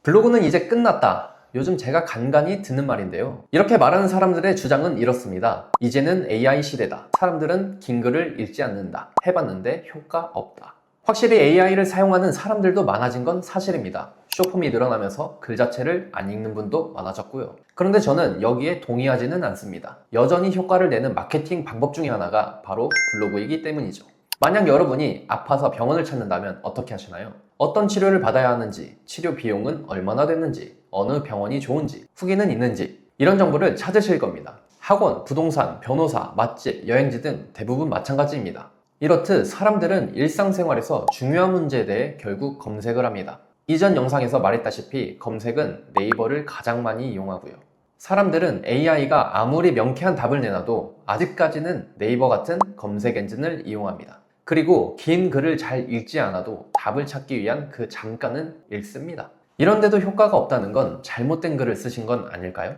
블로그는 이제 끝났다. 요즘 제가 간간히 듣는 말인데요. 이렇게 말하는 사람들의 주장은 이렇습니다. 이제는 AI 시대다. 사람들은 긴 글을 읽지 않는다. 해봤는데 효과 없다. 확실히 AI를 사용하는 사람들도 많아진 건 사실입니다. 쇼폼이 늘어나면서 글 자체를 안 읽는 분도 많아졌고요. 그런데 저는 여기에 동의하지는 않습니다. 여전히 효과를 내는 마케팅 방법 중에 하나가 바로 블로그이기 때문이죠. 만약 여러분이 아파서 병원을 찾는다면 어떻게 하시나요? 어떤 치료를 받아야 하는지, 치료 비용은 얼마나 됐는지, 어느 병원이 좋은지, 후기는 있는지 이런 정보를 찾으실 겁니다. 학원, 부동산, 변호사, 맛집, 여행지 등 대부분 마찬가지입니다. 이렇듯 사람들은 일상생활에서 중요한 문제에 대해 결국 검색을 합니다. 이전 영상에서 말했다시피 검색은 네이버를 가장 많이 이용하고요. 사람들은 AI가 아무리 명쾌한 답을 내놔도 아직까지는 네이버 같은 검색 엔진을 이용합니다. 그리고 긴 글을 잘 읽지 않아도 답을 찾기 위한 그 잠깐은 읽습니다. 이런데도 효과가 없다는 건 잘못된 글을 쓰신 건 아닐까요?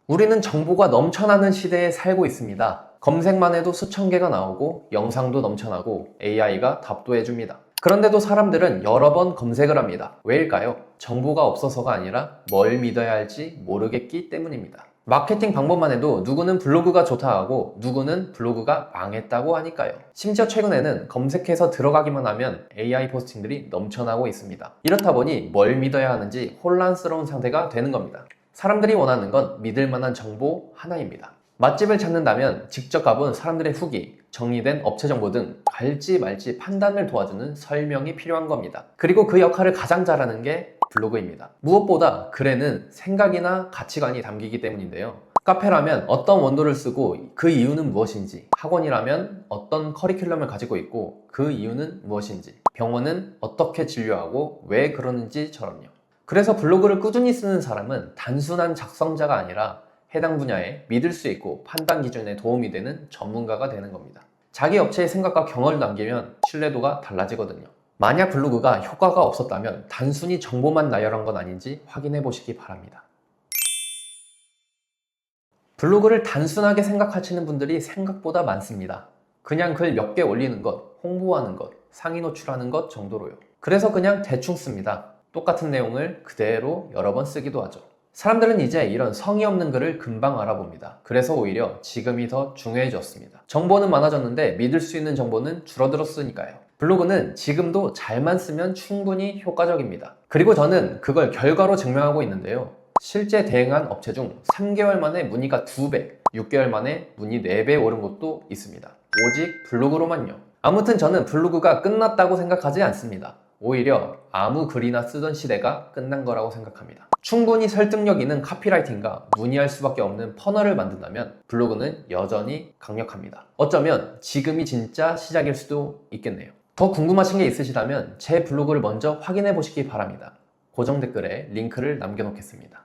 우리는 정보가 넘쳐나는 시대에 살고 있습니다. 검색만 해도 수천 개가 나오고 영상도 넘쳐나고 AI가 답도 해줍니다. 그런데도 사람들은 여러 번 검색을 합니다. 왜일까요? 정보가 없어서가 아니라 뭘 믿어야 할지 모르겠기 때문입니다. 마케팅 방법만 해도 누구는 블로그가 좋다 하고 누구는 블로그가 망했다고 하니까요. 심지어 최근에는 검색해서 들어가기만 하면 AI 포스팅들이 넘쳐나고 있습니다. 이렇다 보니 뭘 믿어야 하는지 혼란스러운 상태가 되는 겁니다. 사람들이 원하는 건 믿을 만한 정보 하나입니다. 맛집을 찾는다면 직접 가본 사람들의 후기, 정리된 업체 정보 등 갈지 말지 판단을 도와주는 설명이 필요한 겁니다. 그리고 그 역할을 가장 잘하는 게 블로그입니다. 무엇보다 글에는 생각이나 가치관이 담기기 때문인데요. 카페라면 어떤 원도를 쓰고 그 이유는 무엇인지, 학원이라면 어떤 커리큘럼을 가지고 있고 그 이유는 무엇인지, 병원은 어떻게 진료하고 왜 그러는지처럼요. 그래서 블로그를 꾸준히 쓰는 사람은 단순한 작성자가 아니라 해당 분야에 믿을 수 있고 판단 기준에 도움이 되는 전문가가 되는 겁니다. 자기 업체의 생각과 경험을 남기면 신뢰도가 달라지거든요. 만약 블로그가 효과가 없었다면 단순히 정보만 나열한 건 아닌지 확인해 보시기 바랍니다. 블로그를 단순하게 생각하시는 분들이 생각보다 많습니다. 그냥 글 몇 개 올리는 것, 홍보하는 것, 상위 노출하는 것 정도로요. 그래서 그냥 대충 씁니다. 똑같은 내용을 그대로 여러 번 쓰기도 하죠. 사람들은 이제 이런 성의 없는 글을 금방 알아봅니다. 그래서 오히려 지금이 더 중요해졌습니다. 정보는 많아졌는데 믿을 수 있는 정보는 줄어들었으니까요. 블로그는 지금도 잘만 쓰면 충분히 효과적입니다. 그리고 저는 그걸 결과로 증명하고 있는데요. 실제 대응한 업체 중 3개월 만에 문의가 2배, 6개월 만에 문의 4배 오른 곳도 있습니다. 오직 블로그로만요. 아무튼 저는 블로그가 끝났다고 생각하지 않습니다. 오히려 아무 글이나 쓰던 시대가 끝난 거라고 생각합니다. 충분히 설득력 있는 카피라이팅과 문의할 수밖에 없는 퍼널을 만든다면 블로그는 여전히 강력합니다. 어쩌면 지금이 진짜 시작일 수도 있겠네요. 더 궁금하신 게 있으시다면 제 블로그를 먼저 확인해 보시기 바랍니다. 고정 댓글에 링크를 남겨놓겠습니다.